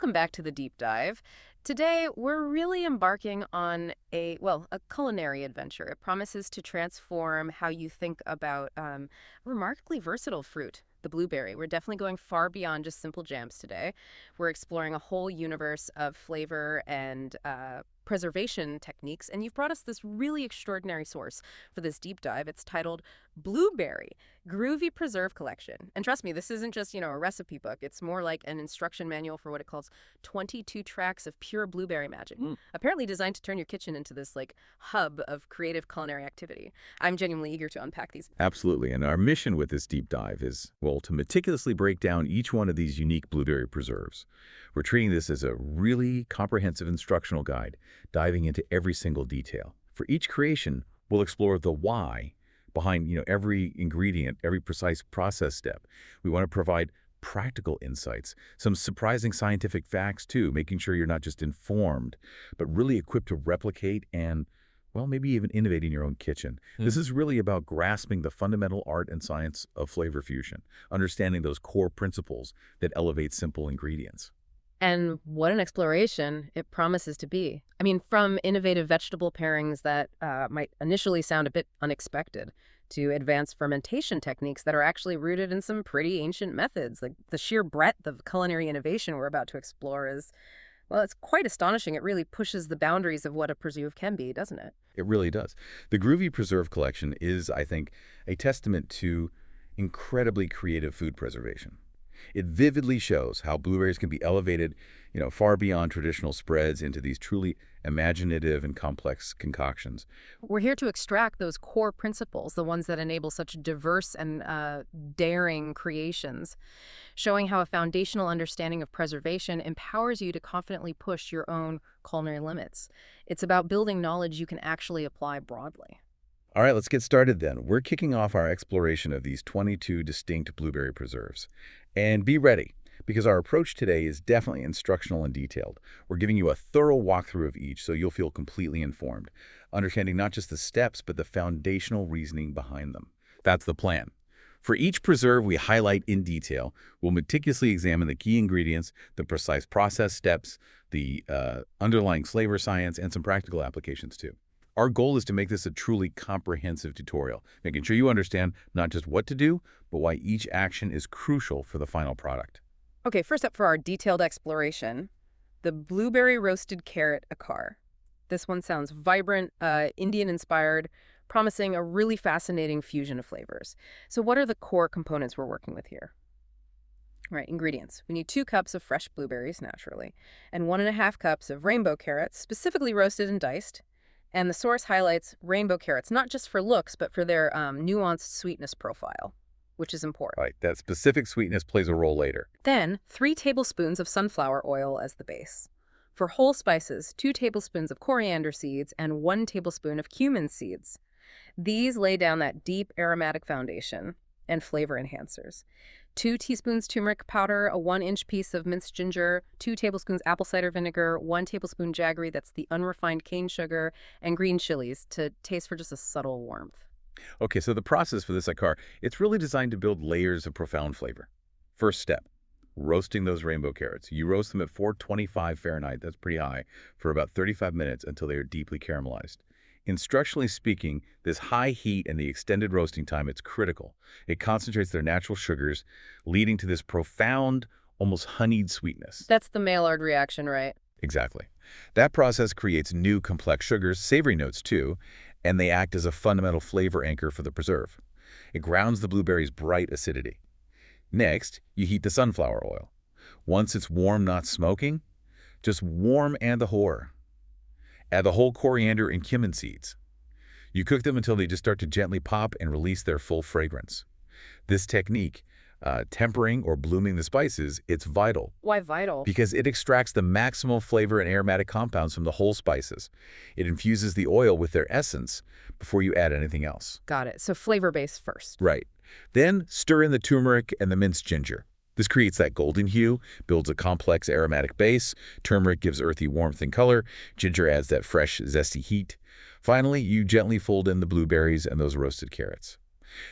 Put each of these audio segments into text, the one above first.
Welcome back to the deep dive. Today, we're really embarking on a culinary adventure. It promises to transform how you think about remarkably versatile fruit, the blueberry. We're definitely going far beyond just simple jams today. We're exploring a whole universe of flavor and preservation techniques, and you've brought us this really extraordinary source for this deep dive. It's titled Blueberry Groovy Preserve Collection. And trust me, this isn't just, a recipe book. It's more like an instruction manual for what it calls 22 tracks of pure blueberry magic. Apparently designed to turn your kitchen into this like hub of creative culinary activity. I'm genuinely eager to unpack these. Absolutely. And our mission with this deep dive is, well, to meticulously break down each one of these unique blueberry preserves. We're treating this as a really comprehensive instructional guide, diving into every single detail. For each creation, we'll explore the why behind, every ingredient, every precise process step. We want to provide practical insights, some surprising scientific facts too, making sure you're not just informed, but really equipped to replicate and, well, maybe even innovate in your own kitchen. This is really about grasping the fundamental art and science of flavor fusion, understanding those core principles that elevate simple ingredients. And what an exploration it promises to be. I mean, from innovative vegetable pairings that might initially sound a bit unexpected to advanced fermentation techniques that are actually rooted in some pretty ancient methods. Like the sheer breadth of culinary innovation we're about to explore is, well, it's quite astonishing. It really pushes the boundaries of what a preserve can be, doesn't it? It really does. The Groovy Preserve Collection is, I think, a testament to incredibly creative food preservation. It vividly shows how blueberries can be elevated, far beyond traditional spreads into these truly imaginative and complex concoctions. We're here to extract those core principles, the ones that enable such diverse and daring creations, showing how a foundational understanding of preservation empowers you to confidently push your own culinary limits. It's about building knowledge you can actually apply broadly. All right, let's get started then. We're kicking off our exploration of these 22 distinct blueberry preserves. And be ready, because our approach today is definitely instructional and detailed. We're giving you a thorough walkthrough of each so you'll feel completely informed, understanding not just the steps, but the foundational reasoning behind them. That's the plan. For each preserve we highlight in detail, we'll meticulously examine the key ingredients, the precise process steps, the underlying flavor science, and some practical applications too. Our goal is to make this a truly comprehensive tutorial, making sure you understand not just what to do, but why each action is crucial for the final product. Okay, first up for our detailed exploration, the blueberry roasted carrot akar. This one sounds vibrant, Indian-inspired, promising a really fascinating fusion of flavors. So what are the core components we're working with here? Right, ingredients. We need 2 cups of fresh blueberries, naturally, and 1.5 cups of rainbow carrots, specifically roasted and diced. And the source highlights rainbow carrots, not just for looks, but for their nuanced sweetness profile, which is important. Right, that specific sweetness plays a role later. Then, 3 tablespoons of sunflower oil as the base. For whole spices, 2 tablespoons of coriander seeds and 1 tablespoon of cumin seeds. These lay down that deep aromatic foundation and flavor enhancers. 2 teaspoons turmeric powder, a 1-inch piece of minced ginger, 2 tablespoons apple cider vinegar, 1 tablespoon jaggery, that's the unrefined cane sugar, and green chilies to taste for just a subtle warmth. Okay, so the process for this akar, it's really designed to build layers of profound flavor. First step, roasting those rainbow carrots. You roast them at 425 Fahrenheit, that's pretty high, for about 35 minutes until they are deeply caramelized. Instructionally speaking, this high heat and the extended roasting time, it's critical. It concentrates their natural sugars, leading to this profound, almost honeyed sweetness. That's the Maillard reaction, right? Exactly. That process creates new complex sugars, savory notes too, and they act as a fundamental flavor anchor for the preserve. It grounds the blueberry's bright acidity. Next, you heat the sunflower oil. Once it's warm, not smoking, just warm and the horror. Add the whole coriander and cumin seeds. You cook them until they just start to gently pop and release their full fragrance. This technique, tempering or blooming the spices, it's vital. Why vital? Because it extracts the maximal flavor and aromatic compounds from the whole spices. It infuses the oil with their essence before you add anything else. Got it. So flavor base first. Right. Then stir in the turmeric and the minced ginger. This creates that golden hue, builds a complex aromatic base. Turmeric gives earthy warmth and color. Ginger adds that fresh, zesty heat. Finally, you gently fold in the blueberries and those roasted carrots.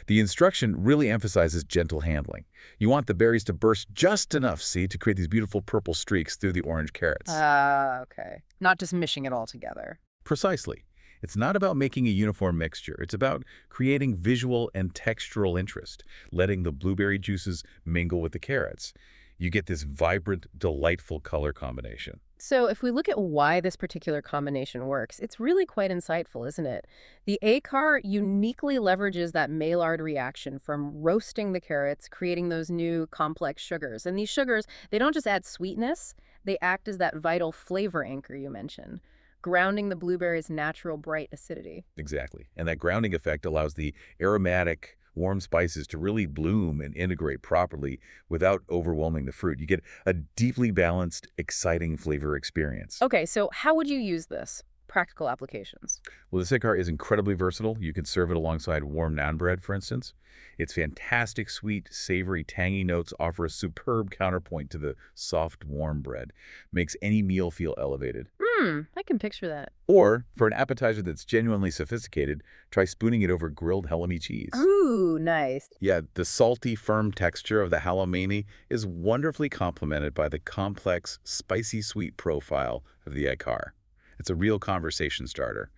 The instruction really emphasizes gentle handling. You want the berries to burst just enough, see, to create these beautiful purple streaks through the orange carrots. Ah, okay. Not just mishing it all together. Precisely. It's not about making a uniform mixture. It's about creating visual and textural interest, letting the blueberry juices mingle with the carrots. You get this vibrant, delightful color combination. So if we look at why this particular combination works, it's really quite insightful, isn't it? The acar uniquely leverages that Maillard reaction from roasting the carrots, creating those new complex sugars. And these sugars, they don't just add sweetness, they act as that vital flavor anchor you mentioned, grounding the blueberry's natural bright acidity. Exactly. And that grounding effect allows the aromatic, warm spices to really bloom and integrate properly without overwhelming the fruit. You get a deeply balanced, exciting flavor experience. Okay, so how would you use this? Practical applications. Well, the Sikar is incredibly versatile. You can serve it alongside warm naan bread, for instance. Its fantastic, sweet, savory, tangy notes offer a superb counterpoint to the soft, warm bread. Makes any meal feel elevated. I can picture that. Or, for an appetizer that's genuinely sophisticated, try spooning it over grilled halloumi cheese. Ooh, nice. Yeah, the salty, firm texture of the halloumi is wonderfully complemented by the complex, spicy sweet profile of the Ekar. It's a real conversation starter.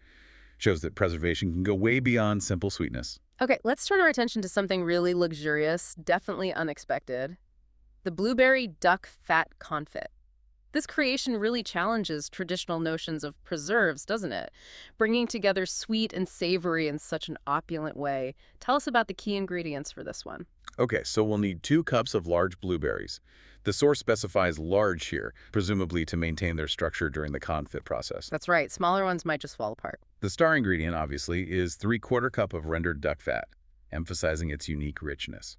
Shows that preservation can go way beyond simple sweetness. Okay, let's turn our attention to something really luxurious, definitely unexpected. The blueberry duck fat confit. This creation really challenges traditional notions of preserves, doesn't it? Bringing together sweet and savory in such an opulent way. Tell us about the key ingredients for this one. Okay, so we'll need 2 cups of large blueberries. The source specifies large here, presumably to maintain their structure during the confit process. That's right, smaller ones might just fall apart. The star ingredient, obviously, is 3/4 cup of rendered duck fat, emphasizing its unique richness.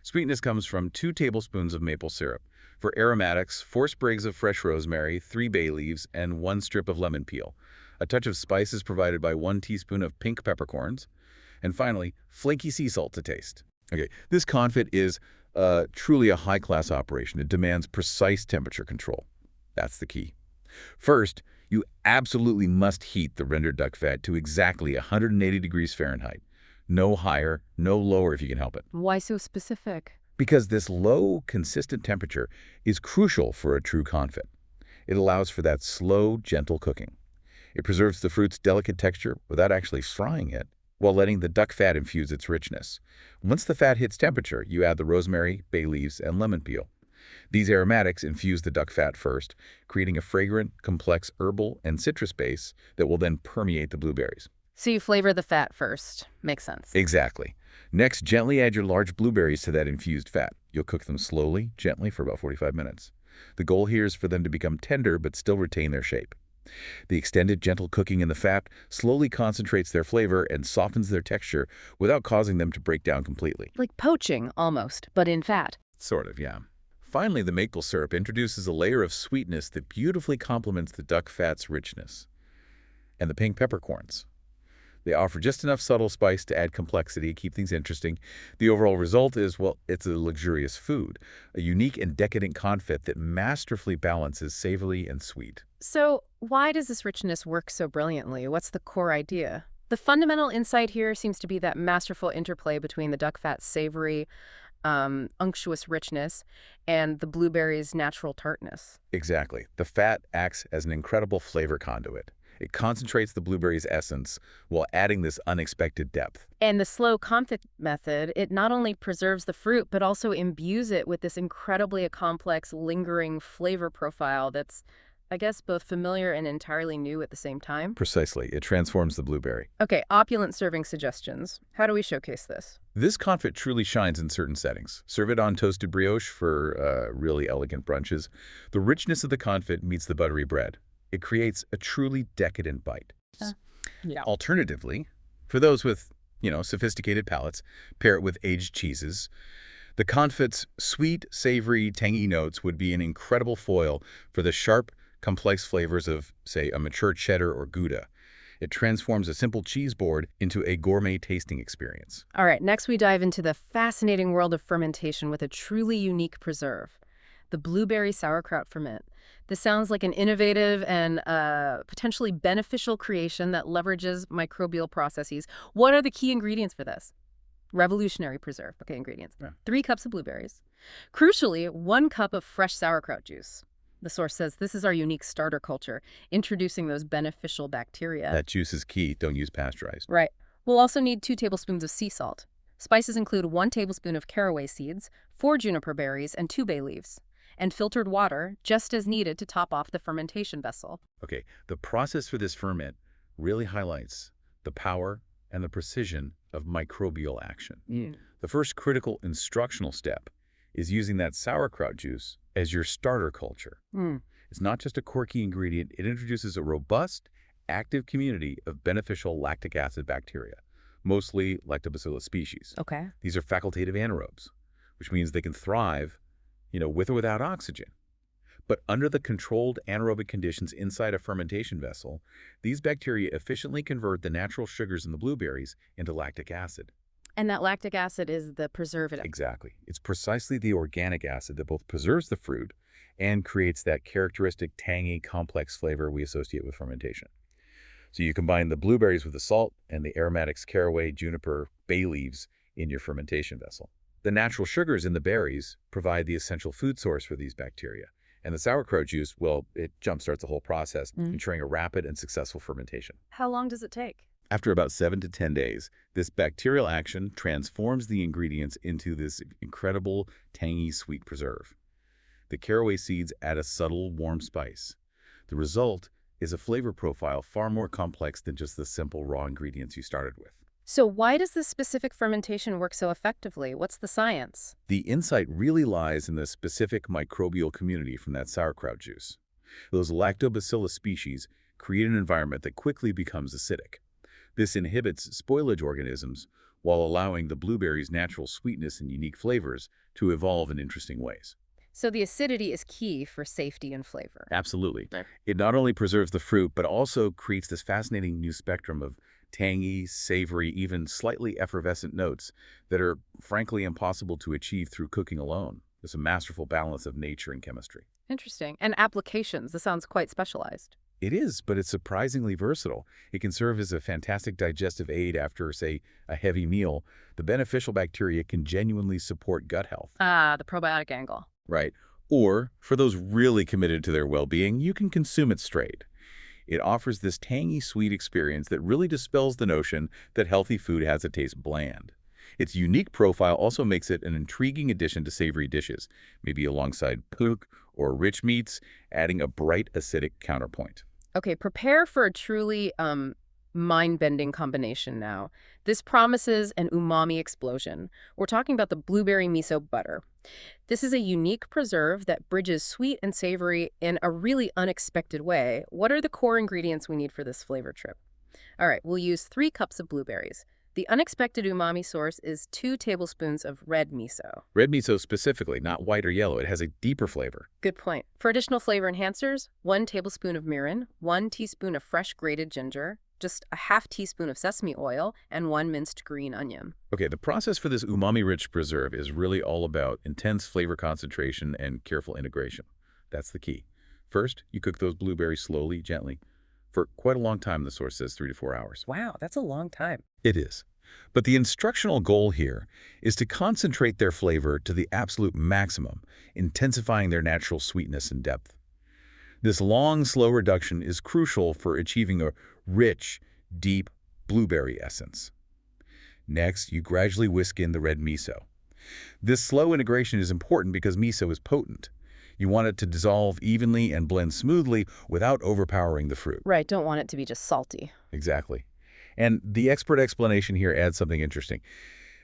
Sweetness comes from 2 tablespoons of maple syrup. For aromatics, 4 sprigs of fresh rosemary, 3 bay leaves, and 1 strip of lemon peel. A touch of spice is provided by 1 teaspoon of pink peppercorns. And finally, flaky sea salt to taste. Okay, this confit is truly a high-class operation. It demands precise temperature control. That's the key. First, you absolutely must heat the rendered duck fat to exactly 180 degrees Fahrenheit. No higher, no lower if you can help it. Why so specific? Because this low, consistent temperature is crucial for a true confit. It allows for that slow, gentle cooking. It preserves the fruit's delicate texture without actually frying it, while letting the duck fat infuse its richness. Once the fat hits temperature, you add the rosemary, bay leaves, and lemon peel. These aromatics infuse the duck fat first, creating a fragrant, complex herbal and citrus base that will then permeate the blueberries. So you flavor the fat first. Makes sense. Exactly. Next, gently add your large blueberries to that infused fat. You'll cook them slowly, gently for about 45 minutes. The goal here is for them to become tender but still retain their shape. The extended, gentle cooking in the fat slowly concentrates their flavor and softens their texture without causing them to break down completely. Like poaching, almost, but in fat. Sort of, yeah. Finally, the maple syrup introduces a layer of sweetness that beautifully complements the duck fat's richness. And the pink peppercorns. They offer just enough subtle spice to add complexity, keep things interesting. The overall result is, well, it's a luxurious food, a unique and decadent confit that masterfully balances savory and sweet. So why does this richness work so brilliantly? What's the core idea? The fundamental insight here seems to be that masterful interplay between the duck fat's savory, unctuous richness and the blueberry's natural tartness. Exactly. The fat acts as an incredible flavor conduit. It concentrates the blueberry's essence while adding this unexpected depth. And the slow confit method, it not only preserves the fruit, but also imbues it with this incredibly complex, lingering flavor profile that's, I guess, both familiar and entirely new at the same time. Precisely. It transforms the blueberry. Okay, opulent serving suggestions. How do we showcase this? This confit truly shines in certain settings. Serve it on toasted brioche for really elegant brunches. The richness of the confit meets the buttery bread. It creates a truly decadent bite. Yeah. Alternatively, for those with, sophisticated palates, pair it with aged cheeses. The confit's sweet, savory, tangy notes would be an incredible foil for the sharp, complex flavors of, say, a mature cheddar or Gouda. It transforms a simple cheese board into a gourmet tasting experience. All right, next we dive into the fascinating world of fermentation with a truly unique preserve, the blueberry sauerkraut ferment. This sounds like an innovative and potentially beneficial creation that leverages microbial processes. What are the key ingredients for this? Revolutionary preserve. Okay, ingredients. Yeah. 3 cups of blueberries. Crucially, 1 cup of fresh sauerkraut juice. The source says this is our unique starter culture, introducing those beneficial bacteria. That juice is key. Don't use pasteurized. Right. We'll also need 2 tablespoons of sea salt. Spices include 1 tablespoon of caraway seeds, 4 juniper berries, and 2 bay leaves. And filtered water, just as needed to top off the fermentation vessel. Okay, the process for this ferment really highlights the power and the precision of microbial action. The first critical instructional step is using that sauerkraut juice as your starter culture. Mm. It's not just a quirky ingredient, it introduces a robust, active community of beneficial lactic acid bacteria, mostly Lactobacillus species. Okay. These are facultative anaerobes, which means they can thrive, with or without oxygen. But under the controlled anaerobic conditions inside a fermentation vessel, these bacteria efficiently convert the natural sugars in the blueberries into lactic acid. And that lactic acid is the preservative. Exactly. It's precisely the organic acid that both preserves the fruit and creates that characteristic tangy, complex flavor we associate with fermentation. So you combine the blueberries with the salt and the aromatics caraway, juniper, bay leaves in your fermentation vessel. The natural sugars in the berries provide the essential food source for these bacteria. And the sauerkraut juice, well, it jumpstarts the whole process, ensuring a rapid and successful fermentation. How long does it take? After about 7 to 10 days, this bacterial action transforms the ingredients into this incredible, tangy, sweet preserve. The caraway seeds add a subtle, warm spice. The result is a flavor profile far more complex than just the simple raw ingredients you started with. So why does this specific fermentation work so effectively? What's the science? The insight really lies in the specific microbial community from that sauerkraut juice. Those lactobacillus species create an environment that quickly becomes acidic. This inhibits spoilage organisms while allowing the blueberry's natural sweetness and unique flavors to evolve in interesting ways. So the acidity is key for safety and flavor. Absolutely. Right. It not only preserves the fruit, but also creates this fascinating new spectrum of tangy, savory, even slightly effervescent notes that are frankly impossible to achieve through cooking alone. It's a masterful balance of nature and chemistry. Interesting. And applications. This sounds quite specialized. It is, but it's surprisingly versatile. It can serve as a fantastic digestive aid after, say, a heavy meal. The beneficial bacteria can genuinely support gut health. Ah, the probiotic angle. Right. Or, for those really committed to their well-being, you can consume it straight. It offers this tangy, sweet experience that really dispels the notion that healthy food has to taste bland. Its unique profile also makes it an intriguing addition to savory dishes, maybe alongside pook or rich meats, adding a bright acidic counterpoint. Okay, prepare for a truly mind-bending combination now. This promises an umami explosion. We're talking about the blueberry miso butter. This is a unique preserve that bridges sweet and savory in a really unexpected way. What are the core ingredients we need for this flavor trip? All right, we'll use 3 cups of blueberries. The unexpected umami source is 2 tablespoons of red miso. Red miso specifically, not white or yellow. It has a deeper flavor. Good point. For additional flavor enhancers, 1 tablespoon of mirin, 1 teaspoon of fresh grated ginger, just a half teaspoon of sesame oil, and 1 minced green onion. Okay, the process for this umami-rich preserve is really all about intense flavor concentration and careful integration. That's the key. First, you cook those blueberries slowly, gently, for quite a long time. The source says 3 to 4 hours. Wow, that's a long time. It is. But the instructional goal here is to concentrate their flavor to the absolute maximum, intensifying their natural sweetness and depth. This long, slow reduction is crucial for achieving a rich, deep blueberry essence. Next, you gradually whisk in the red miso. This slow integration is important because miso is potent. You want it to dissolve evenly and blend smoothly without overpowering the fruit. Right, don't want it to be just salty. Exactly. And the expert explanation here adds something interesting.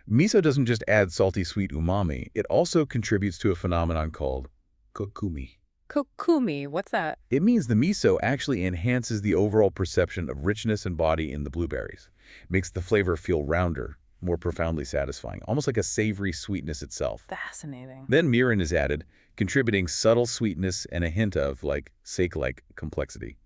Miso doesn't just add salty, sweet umami. It also contributes to a phenomenon called kokumi. Kokumi, what's that? It means the miso actually enhances the overall perception of richness and body in the blueberries. It makes the flavor feel rounder, more profoundly satisfying, almost like a savory sweetness itself. Fascinating. Then mirin is added, contributing subtle sweetness and a hint of, sake-like complexity.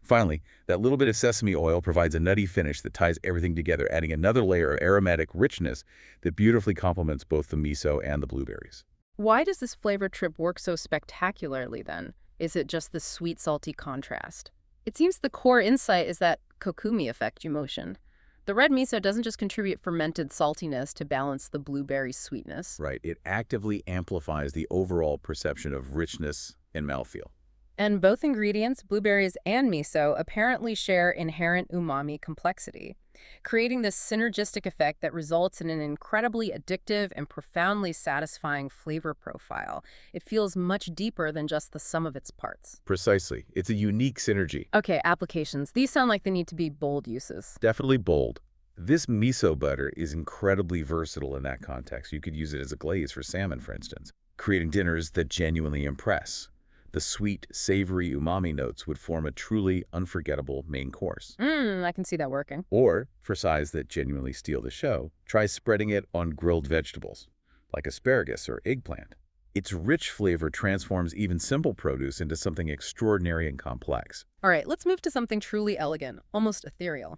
Finally, that little bit of sesame oil provides a nutty finish that ties everything together, adding another layer of aromatic richness that beautifully complements both the miso and the blueberries. Why does this flavor trip work so spectacularly then? Is it just the sweet-salty contrast? It seems the core insight is that kokumi effect you motion. The red miso doesn't just contribute fermented saltiness to balance the blueberry sweetness. Right. It actively amplifies the overall perception of richness and mouthfeel. And both ingredients, blueberries and miso, apparently share inherent umami complexity, creating this synergistic effect that results in an incredibly addictive and profoundly satisfying flavor profile. It feels much deeper than just the sum of its parts. Precisely. It's a unique synergy. Okay, applications. These sound like they need to be bold uses. Definitely bold. This miso butter is incredibly versatile in that context. You could use it as a glaze for salmon, for instance, creating dinners that genuinely impress. The sweet, savory umami notes would form a truly unforgettable main course. I can see that working. Or, for sides that genuinely steal the show, try spreading it on grilled vegetables, like asparagus or eggplant. Its rich flavor transforms even simple produce into something extraordinary and complex. All right, let's move to something truly elegant, almost ethereal.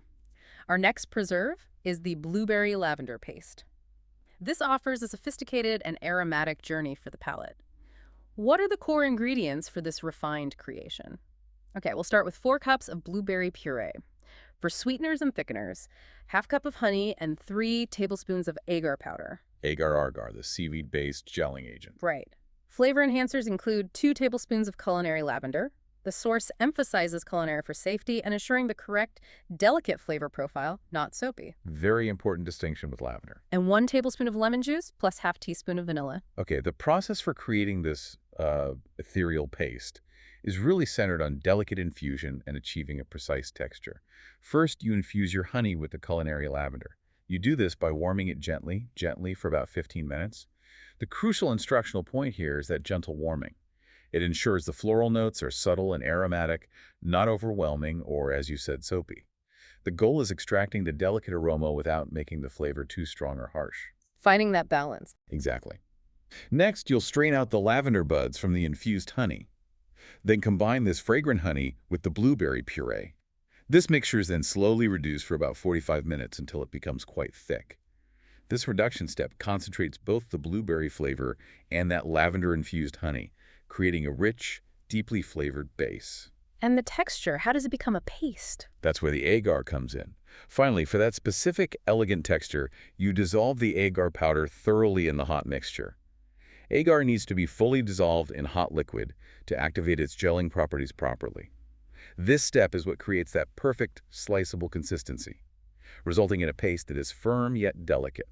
Our next preserve is the blueberry lavender paste. This offers a sophisticated and aromatic journey for the palate. What are the core ingredients for this refined creation? Okay, we'll start with 4 cups of blueberry puree. For sweeteners and thickeners, half cup of honey and 3 tablespoons of agar powder. Agar-agar, the seaweed-based gelling agent. Right. Flavor enhancers include 2 tablespoons of culinary lavender. The source emphasizes culinary for safety and ensuring the correct, delicate flavor profile, not soapy. Very important distinction with lavender. And 1 tablespoon of lemon juice plus half teaspoon of vanilla. Okay, the process for creating this ethereal paste is really centered on delicate infusion and achieving a precise texture. First, you infuse your honey with the culinary lavender. You do this by warming it gently for about 15 minutes. The crucial instructional point here is that gentle warming. It ensures the floral notes are subtle and aromatic, not overwhelming or, as you said, soapy. The goal is extracting the delicate aroma without making the flavor too strong or harsh. Finding that balance. Exactly. Next, you'll strain out the lavender buds from the infused honey. Then combine this fragrant honey with the blueberry puree. This mixture is then slowly reduced for about 45 minutes until it becomes quite thick. This reduction step concentrates both the blueberry flavor and that lavender-infused honey, creating a rich, deeply flavored base. And the texture, how does it become a paste? That's where the agar comes in. Finally, for that specific, elegant texture, you dissolve the agar powder thoroughly in the hot mixture. Agar needs to be fully dissolved in hot liquid to activate its gelling properties properly. This step is what creates that perfect, sliceable consistency, resulting in a paste that is firm yet delicate,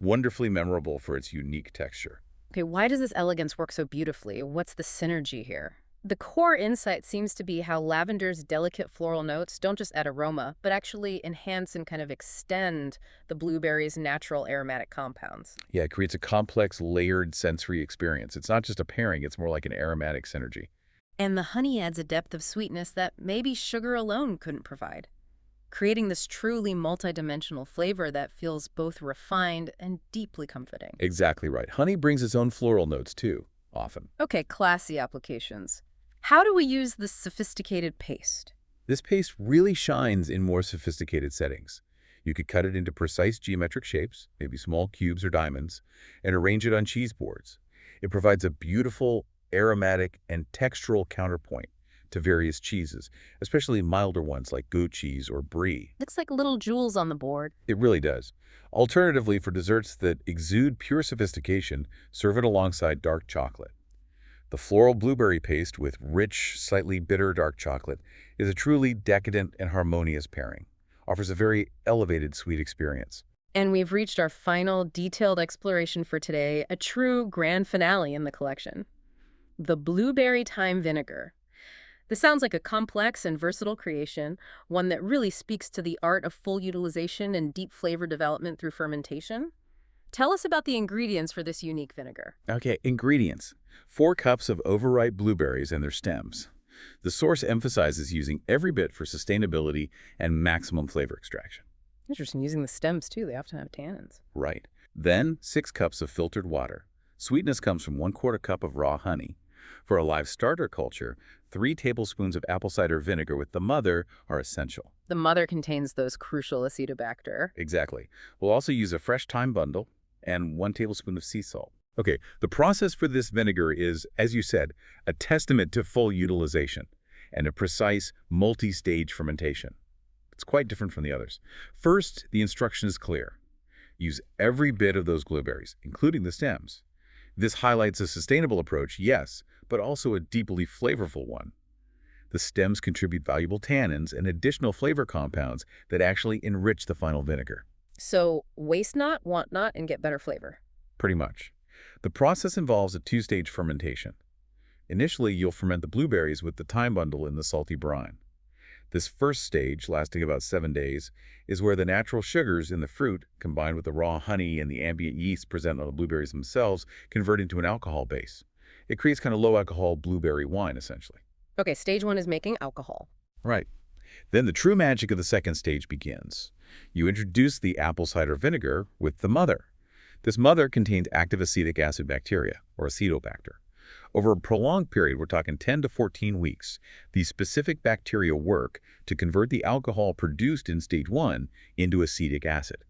wonderfully memorable for its unique texture. Okay, why does this elegance work so beautifully? What's the synergy here? The core insight seems to be how lavender's delicate floral notes don't just add aroma, but actually enhance and kind of extend the blueberry's natural aromatic compounds. Yeah, it creates a complex, layered sensory experience. It's not just a pairing, it's more like an aromatic synergy. And the honey adds a depth of sweetness that maybe sugar alone couldn't provide, creating this truly multidimensional flavor that feels both refined and deeply comforting. Exactly right. Honey brings its own floral notes too, often. Okay, classy applications. How do we use this sophisticated paste? This paste really shines in more sophisticated settings. You could cut it into precise geometric shapes, maybe small cubes or diamonds, and arrange it on cheese boards. It provides a beautiful, aromatic, and textural counterpoint to various cheeses, especially milder ones like goat cheese or brie. Looks like little jewels on the board. It really does. Alternatively, for desserts that exude pure sophistication, serve it alongside dark chocolate. The floral blueberry paste with rich, slightly bitter dark chocolate is a truly decadent and harmonious pairing. Offers a very elevated sweet experience. And we've reached our final detailed exploration for today, a true grand finale in the collection. The blueberry thyme vinegar. This sounds like a complex and versatile creation, one that really speaks to the art of full utilization and deep flavor development through fermentation. Tell us about the ingredients for this unique vinegar. Okay, ingredients. 4 cups of overripe blueberries and their stems. The source emphasizes using every bit for sustainability and maximum flavor extraction. Interesting, using the stems too. They often have tannins. Right. Then 6 cups of filtered water. Sweetness comes from 1/4 cup of raw honey. For a live starter culture, 3 tablespoons of apple cider vinegar with the mother are essential. The mother contains those crucial acetobacter. Exactly. We'll also use a fresh thyme bundle and 1 tablespoon of sea salt. Okay, the process for this vinegar is, as you said, a testament to full utilization and a precise multi-stage fermentation. It's quite different from the others. First, the instruction is clear. Use every bit of those blueberries, including the stems. This highlights a sustainable approach, yes, but also a deeply flavorful one. The stems contribute valuable tannins and additional flavor compounds that actually enrich the final vinegar. So waste not, want not, and get better flavor. Pretty much. The process involves a two-stage fermentation. Initially, you'll ferment the blueberries with the thyme bundle in the salty brine. This first stage, lasting about 7 days, is where the natural sugars in the fruit, combined with the raw honey and the ambient yeast present on the blueberries themselves, convert into an alcohol base. It creates kind of low-alcohol blueberry wine, essentially. Okay, stage one is making alcohol. Right. Then the true magic of the second stage begins. You introduce the apple cider vinegar with the mother. This mother contains active acetic acid bacteria, or acetobacter. Over a prolonged period, we're talking 10 to 14 weeks, these specific bacteria work to convert the alcohol produced in stage 1 into acetic acid.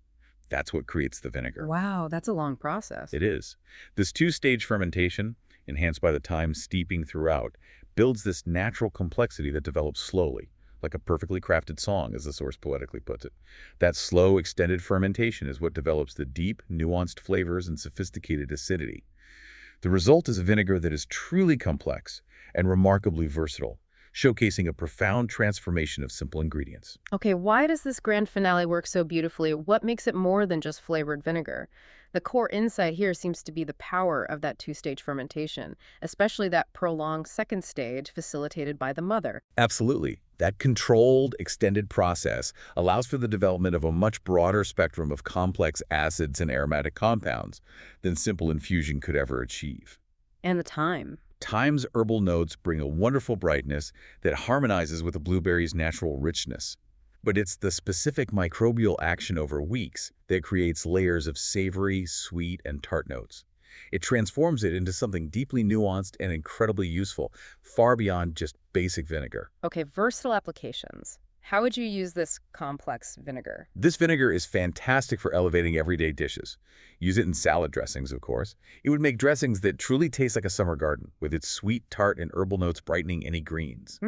That's what creates the vinegar. Wow, that's a long process. It is. This two-stage fermentation, enhanced by the time steeping throughout, builds this natural complexity that develops slowly, like a perfectly crafted song, as the source poetically puts it. That slow, extended fermentation is what develops the deep, nuanced flavors and sophisticated acidity. The result is a vinegar that is truly complex and remarkably versatile, showcasing a profound transformation of simple ingredients. Okay, why does this grand finale work so beautifully? What makes it more than just flavored vinegar? The core insight here seems to be the power of that two-stage fermentation, especially that prolonged second stage facilitated by the mother. Absolutely. That controlled, extended process allows for the development of a much broader spectrum of complex acids and aromatic compounds than simple infusion could ever achieve. And the time. Thyme's herbal notes bring a wonderful brightness that harmonizes with the blueberry's natural richness. But it's the specific microbial action over weeks that creates layers of savory, sweet, and tart notes. It transforms it into something deeply nuanced and incredibly useful, far beyond just basic vinegar. Okay, versatile applications. How would you use this complex vinegar? This vinegar is fantastic for elevating everyday dishes. Use it in salad dressings, of course. It would make dressings that truly taste like a summer garden, with its sweet, tart, and herbal notes brightening any greens.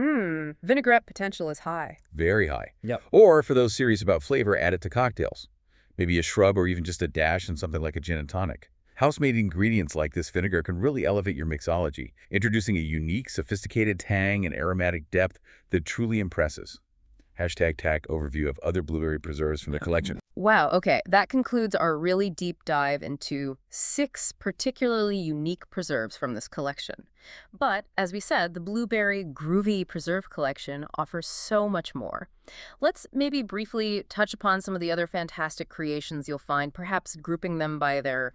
Vinaigrette potential is high. Very high. Yep. Or, for those serious about flavor, add it to cocktails. Maybe a shrub or even just a dash in something like a gin and tonic. House-made ingredients like this vinegar can really elevate your mixology, introducing a unique, sophisticated tang and aromatic depth that truly impresses. #tag overview of other blueberry preserves from the collection. Wow, okay. That concludes our really deep dive into 6 particularly unique preserves from this collection. But, as we said, the Blueberry Groovy Preserve Collection offers so much more. Let's maybe briefly touch upon some of the other fantastic creations you'll find, perhaps grouping them by their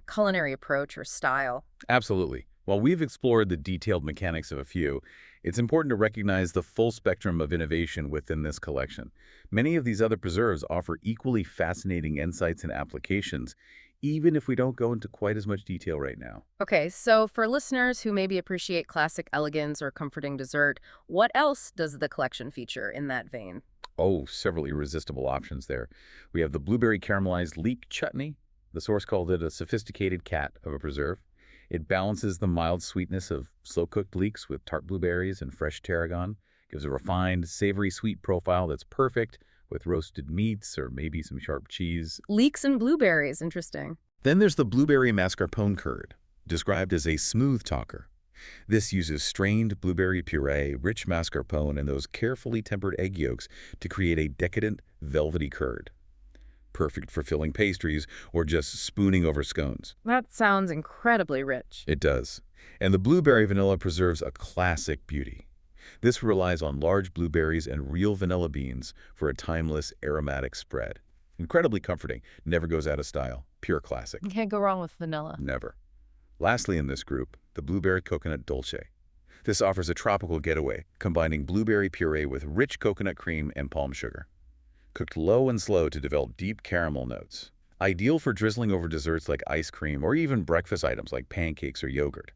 culinary approach or style. Absolutely. While we've explored the detailed mechanics of a few, it's important to recognize the full spectrum of innovation within this collection. Many of these other preserves offer equally fascinating insights and applications, even if we don't go into quite as much detail right now. Okay, so for listeners who maybe appreciate classic elegance or comforting dessert, what else does the collection feature in that vein? Oh, several irresistible options there. We have the blueberry caramelized leek chutney. The source called it a sophisticated cat of a preserve. It balances the mild sweetness of slow-cooked leeks with tart blueberries and fresh tarragon, gives a refined, savory sweet profile that's perfect with roasted meats or maybe some sharp cheese. Leeks and blueberries, interesting. Then there's the blueberry mascarpone curd, described as a smooth talker. This uses strained blueberry puree, rich mascarpone, and those carefully tempered egg yolks to create a decadent, velvety curd. Perfect for filling pastries or just spooning over scones. That sounds incredibly rich. It does. And the blueberry vanilla preserves a classic beauty. This relies on large blueberries and real vanilla beans for a timeless, aromatic spread. Incredibly comforting, never goes out of style. Pure classic. You can't go wrong with vanilla. Never. Lastly in this group, the blueberry coconut dolce. This offers a tropical getaway, combining blueberry puree with rich coconut cream and palm sugar. Cooked low and slow to develop deep caramel notes. Ideal for drizzling over desserts like ice cream or even breakfast items like pancakes or yogurt.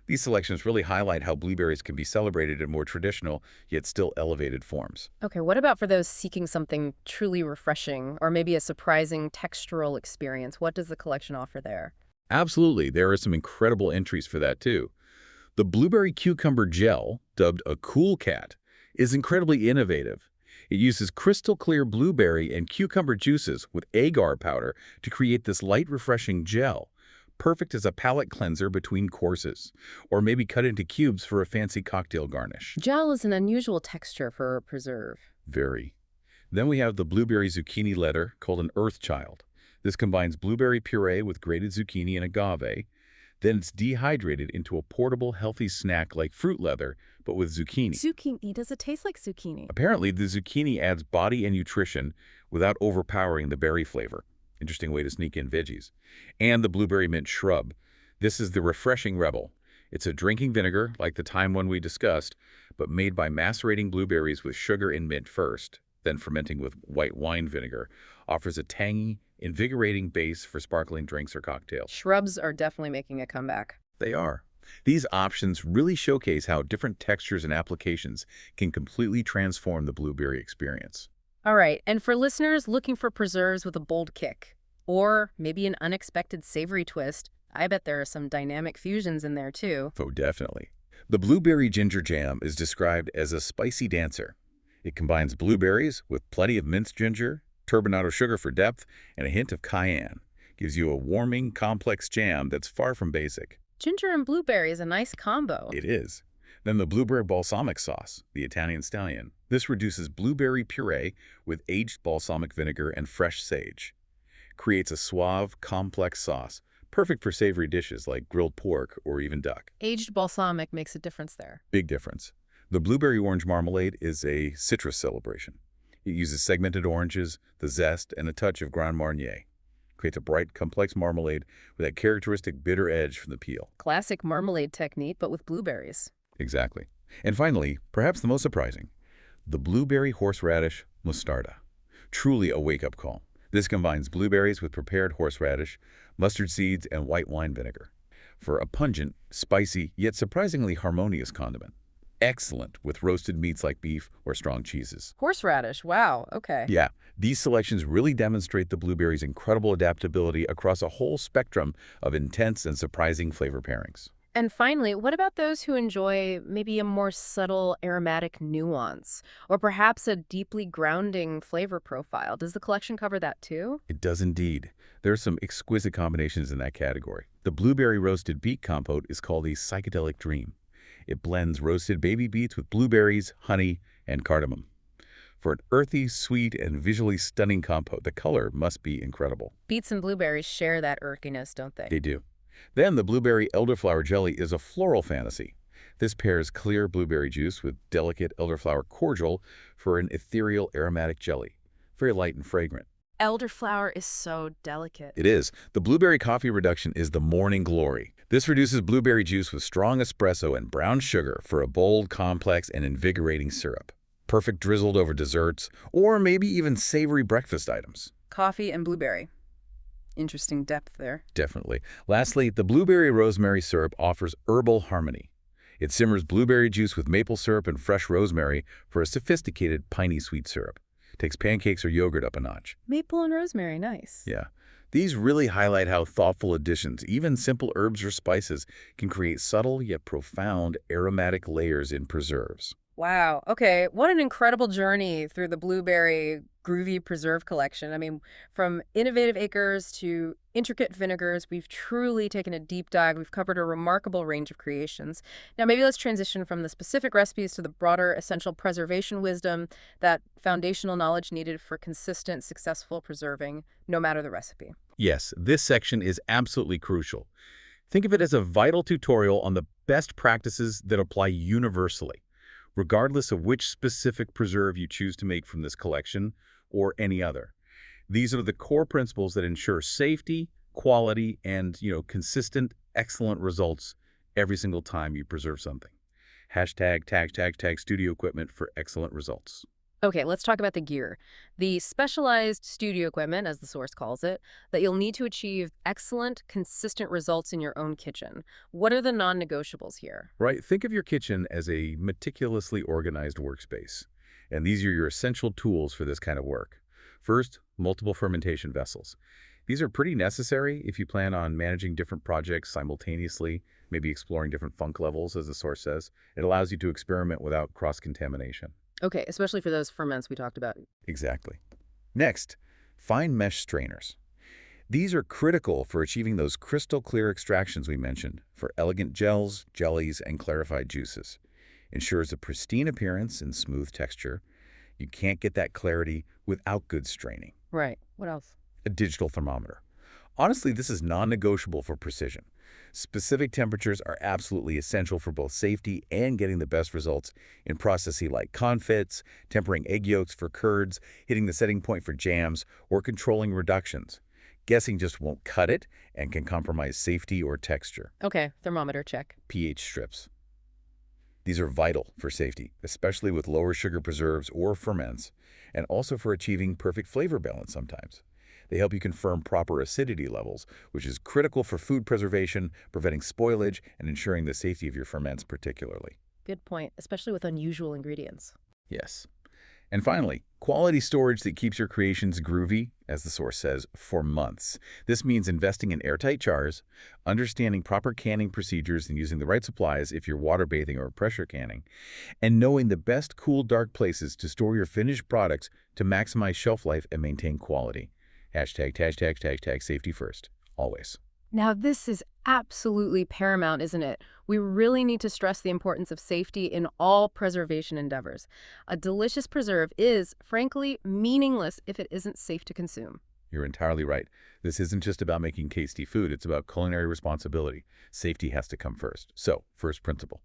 These selections really highlight how blueberries can be celebrated in more traditional, yet still elevated forms. Okay, what about for those seeking something truly refreshing or maybe a surprising textural experience? What does the collection offer there? Absolutely, there are some incredible entries for that too. The blueberry cucumber gel, dubbed a cool cat, is incredibly innovative. It uses crystal clear blueberry and cucumber juices with agar powder to create this light, refreshing gel, perfect as a palate cleanser between courses, or maybe cut into cubes for a fancy cocktail garnish. Gel is an unusual texture for a preserve. Very. Then we have the blueberry zucchini letter called an earth child. This combines blueberry puree with grated zucchini and agave. Then it's dehydrated into a portable, healthy snack like fruit leather, but with zucchini. Zucchini, does it taste like zucchini? Apparently, the zucchini adds body and nutrition without overpowering the berry flavor. Interesting way to sneak in veggies. And the blueberry mint shrub. This is the refreshing rebel. It's a drinking vinegar, like the time one we discussed, but made by macerating blueberries with sugar and mint first, then fermenting with white wine vinegar, offers a tangy, invigorating base for sparkling drinks or cocktails. Shrubs are definitely making a comeback. They are. These options really showcase how different textures and applications can completely transform the blueberry experience. All right, and for listeners looking for preserves with a bold kick, or maybe an unexpected savory twist, I bet there are some dynamic fusions in there too. Oh, definitely. The blueberry ginger jam is described as a spicy dancer. It combines blueberries with plenty of minced ginger, turbinado sugar for depth, and a hint of cayenne. Gives you a warming, complex jam that's far from basic. Ginger and blueberry is a nice combo. It is. Then the blueberry balsamic sauce, the Italian stallion. This reduces blueberry puree with aged balsamic vinegar and fresh sage. Creates a suave, complex sauce, perfect for savory dishes like grilled pork or even duck. Aged balsamic makes a difference there. Big difference. The blueberry orange marmalade is a citrus celebration. It uses segmented oranges, the zest, and a touch of Grand Marnier. Creates a bright, complex marmalade with that characteristic bitter edge from the peel. Classic marmalade technique, but with blueberries. Exactly. And finally, perhaps the most surprising, the blueberry horseradish mostarda. Truly a wake-up call. This combines blueberries with prepared horseradish, mustard seeds, and white wine vinegar for a pungent, spicy, yet surprisingly harmonious condiment. Excellent with roasted meats like beef or strong cheeses. Horseradish, wow, okay. Yeah, these selections really demonstrate the blueberry's incredible adaptability across a whole spectrum of intense and surprising flavor pairings. And finally, what about those who enjoy maybe a more subtle aromatic nuance, or perhaps a deeply grounding flavor profile? Does the collection cover that too? It does indeed. There are some exquisite combinations in that category. The blueberry roasted beet compote is called a psychedelic dream. It blends roasted baby beets with blueberries, honey, and cardamom. For an earthy, sweet, and visually stunning compote, the color must be incredible. Beets and blueberries share that earthiness, don't they? They do. Then the blueberry elderflower jelly is a floral fantasy. This pairs clear blueberry juice with delicate elderflower cordial for an ethereal aromatic jelly. Very light and fragrant. Elderflower is so delicate. It is. The blueberry coffee reduction is the morning glory. This reduces blueberry juice with strong espresso and brown sugar for a bold, complex, and invigorating syrup. Perfect drizzled over desserts, or maybe even savory breakfast items. Coffee and blueberry. Interesting depth there. Definitely. Lastly, the blueberry rosemary syrup offers herbal harmony. It simmers blueberry juice with maple syrup and fresh rosemary for a sophisticated piney sweet syrup. Takes pancakes or yogurt up a notch. Maple and rosemary, nice. Yeah. These really highlight how thoughtful additions, even simple herbs or spices, can create subtle yet profound aromatic layers in preserves. Wow. Okay. What an incredible journey through the blueberry groovy preserve collection. I mean, from innovative acres to intricate vinegars, we've truly taken a deep dive. We've covered a remarkable range of creations. Now, maybe let's transition from the specific recipes to the broader essential preservation wisdom, that foundational knowledge needed for consistent, successful preserving, no matter the recipe. Yes, this section is absolutely crucial. Think of it as a vital tutorial on the best practices that apply universally, regardless of which specific preserve you choose to make from this collection or any other. These are the core principles that ensure safety, quality, and, consistent, excellent results every single time you preserve something. #tag studio equipment for excellent results. Okay, let's talk about the gear. The specialized studio equipment, as the source calls it, that you'll need to achieve excellent, consistent results in your own kitchen. What are the non-negotiables here? Right, think of your kitchen as a meticulously organized workspace. And these are your essential tools for this kind of work. First, multiple fermentation vessels. These are pretty necessary if you plan on managing different projects simultaneously, maybe exploring different funk levels, as the source says. It allows you to experiment without cross-contamination. Okay, especially for those ferments we talked about. Exactly. Next, fine mesh strainers. These are critical for achieving those crystal clear extractions we mentioned for elegant gels, jellies, and clarified juices. Ensures a pristine appearance and smooth texture. You can't get that clarity without good straining. Right. What else? A digital thermometer. Honestly, this is non-negotiable for precision. Specific temperatures are absolutely essential for both safety and getting the best results in processes like confits, tempering egg yolks for curds, hitting the setting point for jams, or controlling reductions. Guessing just won't cut it and can compromise safety or texture. Okay, thermometer check. pH strips. These are vital for safety, especially with lower sugar preserves or ferments, and also for achieving perfect flavor balance sometimes. They help you confirm proper acidity levels, which is critical for food preservation, preventing spoilage, and ensuring the safety of your ferments particularly. Good point, especially with unusual ingredients. Yes. And finally, quality storage that keeps your creations groovy, as the source says, for months. This means investing in airtight jars, understanding proper canning procedures and using the right supplies if you're water bathing or pressure canning, and knowing the best cool, dark places to store your finished products to maximize shelf life and maintain quality. Hashtag safety first, always. Now, this is absolutely paramount, isn't it? We really need to stress the importance of safety in all preservation endeavors. A delicious preserve is, frankly, meaningless if it isn't safe to consume. You're entirely right. This isn't just about making tasty food, it's about culinary responsibility. Safety has to come first. So, first principle.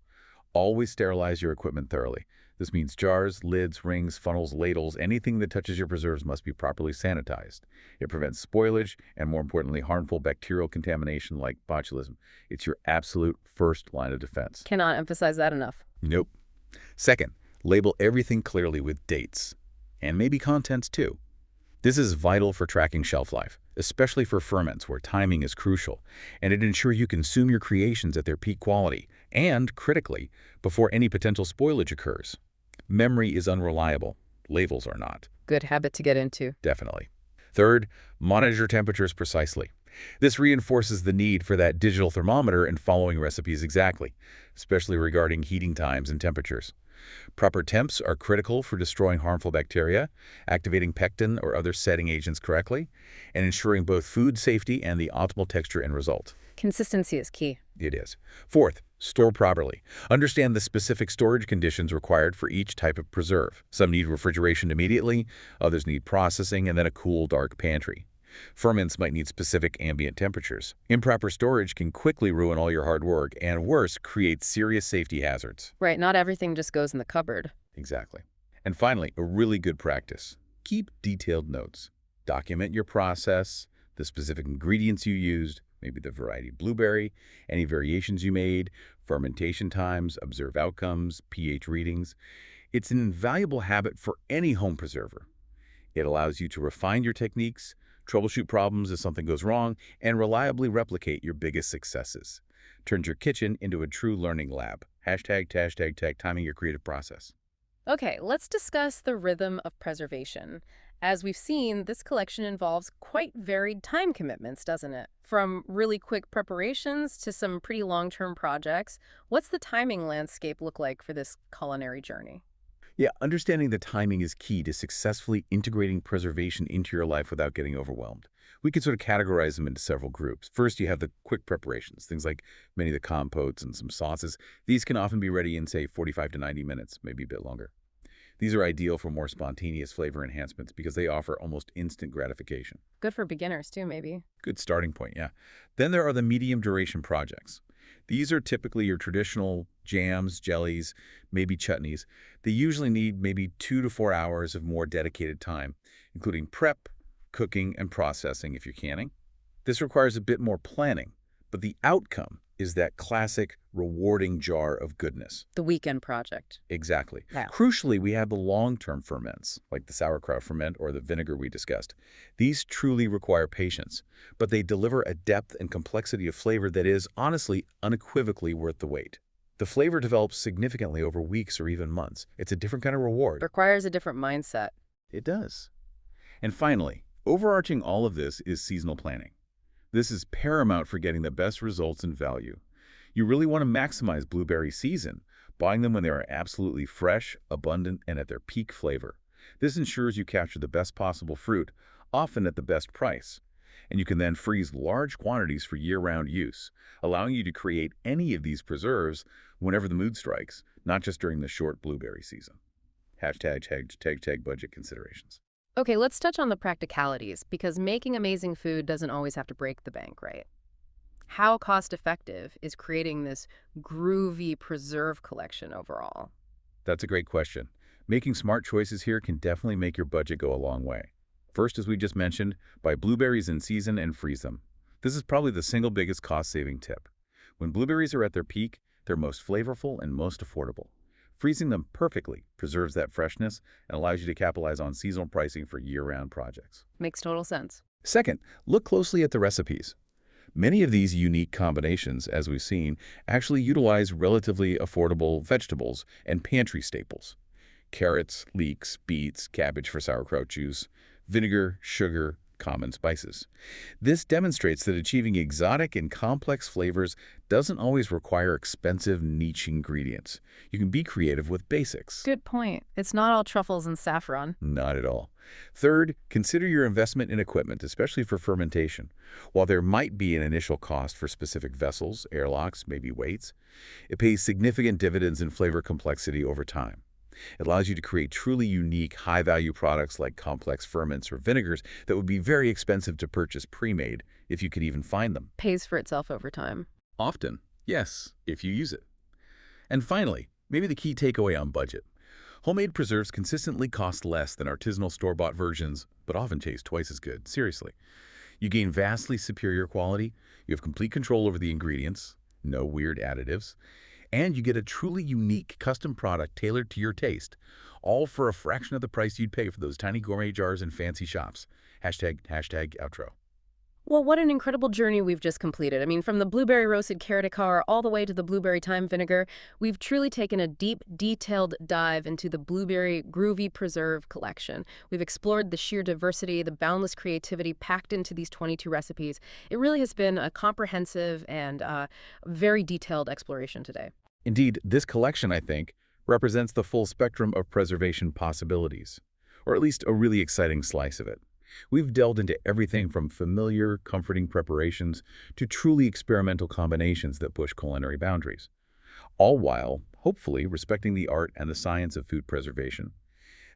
Always sterilize your equipment thoroughly. This means jars, lids, rings, funnels, ladles, anything that touches your preserves must be properly sanitized. It prevents spoilage and, more importantly, harmful bacterial contamination like botulism. It's your absolute first line of defense. Cannot emphasize that enough. Nope. Second, label everything clearly with dates. And maybe contents too. This is vital for tracking shelf life, especially for ferments where timing is crucial, and it ensures you consume your creations at their peak quality and, critically, before any potential spoilage occurs. Memory is unreliable. Labels are not. Good habit to get into. Definitely. Third, monitor temperatures precisely. This reinforces the need for that digital thermometer and following recipes exactly, especially regarding heating times and temperatures. Proper temps are critical for destroying harmful bacteria, activating pectin or other setting agents correctly, and ensuring both food safety and the optimal texture and result. Consistency is key. It is. Fourth, store properly. Understand the specific storage conditions required for each type of preserve. Some need refrigeration immediately, others need processing, and then a cool, dark pantry. Ferments might need specific ambient temperatures. Improper storage can quickly ruin all your hard work and, worse, create serious safety hazards. Right, not everything just goes in the cupboard. Exactly. And finally, a really good practice. Keep detailed notes. Document your process, the specific ingredients you used, maybe the variety of blueberry, any variations you made, fermentation times, observe outcomes, pH readings. It's an invaluable habit for any home preserver. It allows you to refine your techniques, troubleshoot problems if something goes wrong, and reliably replicate your biggest successes. Turns your kitchen into a true learning lab. Hashtag timing your creative process. Okay, let's discuss the rhythm of preservation. As we've seen, this collection involves quite varied time commitments, doesn't it? From really quick preparations to some pretty long-term projects. What's the timing landscape look like for this culinary journey? Yeah, understanding the timing is key to successfully integrating preservation into your life without getting overwhelmed. We can sort of categorize them into several groups. First, you have the quick preparations, things like many of the compotes and some sauces. These can often be ready in, say, 45 to 90 minutes, maybe a bit longer. These are ideal for more spontaneous flavor enhancements because they offer almost instant gratification. Good for beginners too, maybe. Good starting point, yeah. Then there are the medium duration projects. These are typically your traditional jams, jellies, maybe chutneys. They usually need maybe 2 to 4 hours of more dedicated time, including prep, cooking, and processing if you're canning. This requires a bit more planning, but the outcome is that classic, rewarding jar of goodness. The weekend project. Exactly. Yeah. Crucially, we have the long-term ferments, like the sauerkraut ferment or the vinegar we discussed. These truly require patience, but they deliver a depth and complexity of flavor that is, honestly, unequivocally worth the wait. The flavor develops significantly over weeks or even months. It's a different kind of reward. Requires a different mindset. It does. And finally, overarching all of this is seasonal planning. This is paramount for getting the best results and value. You really want to maximize blueberry season, buying them when they are absolutely fresh, abundant, and at their peak flavor. This ensures you capture the best possible fruit, often at the best price. And you can then freeze large quantities for year-round use, allowing you to create any of these preserves whenever the mood strikes, not just during the short blueberry season. Hashtag budget considerations. Okay, let's touch on the practicalities, because making amazing food doesn't always have to break the bank, right? How cost-effective is creating this groovy preserve collection overall? That's a great question. Making smart choices here can definitely make your budget go a long way. First, as we just mentioned, buy blueberries in season and freeze them. This is probably the single biggest cost-saving tip. When blueberries are at their peak, they're most flavorful and most affordable. Freezing them perfectly preserves that freshness and allows you to capitalize on seasonal pricing for year-round projects. Makes total sense. Second, look closely at the recipes. Many of these unique combinations, as we've seen, actually utilize relatively affordable vegetables and pantry staples. Carrots, leeks, beets, cabbage for sauerkraut juice, vinegar, sugar, common spices. This demonstrates that achieving exotic and complex flavors doesn't always require expensive niche ingredients. You can be creative with basics. Good point. It's not all truffles and saffron. Not at all. Third, consider your investment in equipment, especially for fermentation. While there might be an initial cost for specific vessels, airlocks, maybe weights, it pays significant dividends in flavor complexity over time. It allows you to create truly unique, high-value products like complex ferments or vinegars that would be very expensive to purchase pre-made if you could even find them. Pays for itself over time. Often, yes, if you use it. And finally, maybe the key takeaway on budget. Homemade preserves consistently cost less than artisanal store-bought versions, but often taste twice as good. Seriously. You gain vastly superior quality, you have complete control over the ingredients, no weird additives, and you get a truly unique custom product tailored to your taste, all for a fraction of the price you'd pay for those tiny gourmet jars in fancy shops. Hashtag outro. Well, what an incredible journey we've just completed. I mean, from the blueberry roasted carrot all the way to the blueberry thyme vinegar, we've truly taken a deep, detailed dive into the blueberry groovy preserve collection. We've explored the sheer diversity, the boundless creativity packed into these 22 recipes. It really has been a comprehensive and very detailed exploration today. Indeed, this collection, I think, represents the full spectrum of preservation possibilities, or at least a really exciting slice of it. We've delved into everything from familiar, comforting preparations to truly experimental combinations that push culinary boundaries, all while, hopefully, respecting the art and the science of food preservation.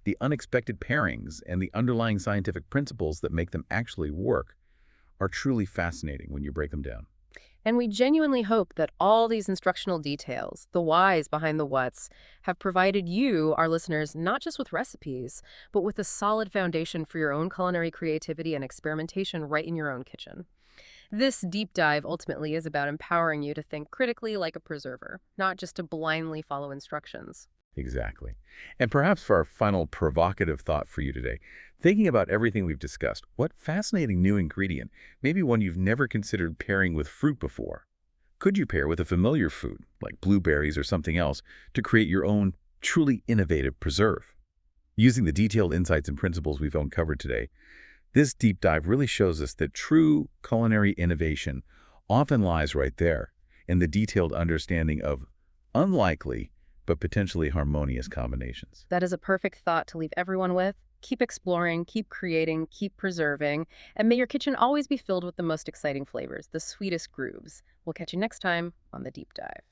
The unexpected pairings and the underlying scientific principles that make them actually work are truly fascinating when you break them down. And we genuinely hope that all these instructional details, the whys behind the whats, have provided you, our listeners, not just with recipes, but with a solid foundation for your own culinary creativity and experimentation right in your own kitchen. This deep dive ultimately is about empowering you to think critically like a preserver, not just to blindly follow instructions. Exactly. And perhaps for our final provocative thought for you today, thinking about everything we've discussed, what fascinating new ingredient, maybe one you've never considered pairing with fruit before, could you pair with a familiar food, like blueberries or something else, to create your own truly innovative preserve? Using the detailed insights and principles we've uncovered today, this deep dive really shows us that true culinary innovation often lies right there in the detailed understanding of unlikely but potentially harmonious combinations. That is a perfect thought to leave everyone with. Keep exploring, keep creating, keep preserving, and may your kitchen always be filled with the most exciting flavors, the sweetest grooves. We'll catch you next time on The Deep Dive.